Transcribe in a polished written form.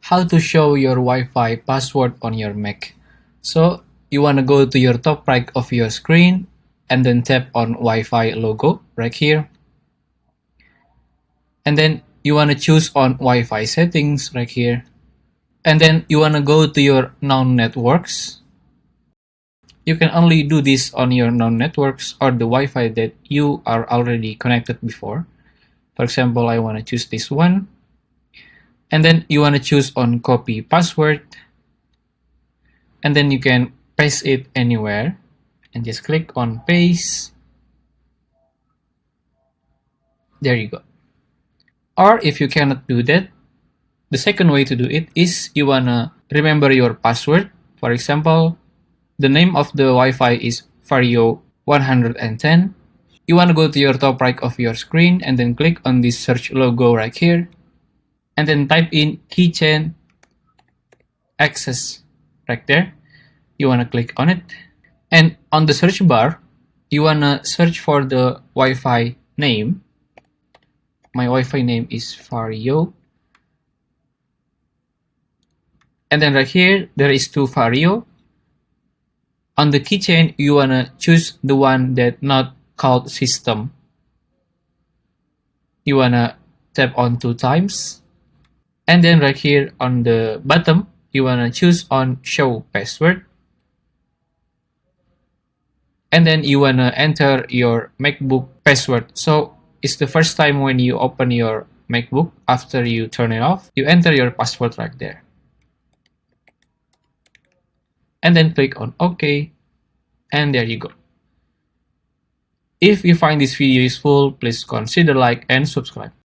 how to show your Wi-Fi password on your Mac. So you want to go to your top right of your screen and then tap on Wi-Fi logo right here. And then you want to choose on Wi-Fi settings right here. And then you want to go to your known networks. You can only do this on your known networks or the Wi-Fi that you are already connected before. For example, I want to choose this one. And then you want to choose on copy password. And then you can paste it anywhere. And just click on paste. There you go. Or if you cannot do that, the second way to do it is you want to remember your password. For example, the name of the Wi-Fi is Vario110. You want to go to your top right of your screen and then click on this search logo right here. And then type in Keychain Access right there. You want to click on it. And on the search bar, you want to search for the Wi-Fi name. My Wi-Fi name is Vario. And then right here, there is two Vario. On the keychain, you want to choose the one that not called system. You want to tap on 2 times. And then right here on the bottom, you want to choose on show password. And then you want to enter your MacBook password. So it's the first time when you open your MacBook after you turn it off, you enter your password right there. And then click on OK. And there you go. If you find this video useful, please consider like and subscribe.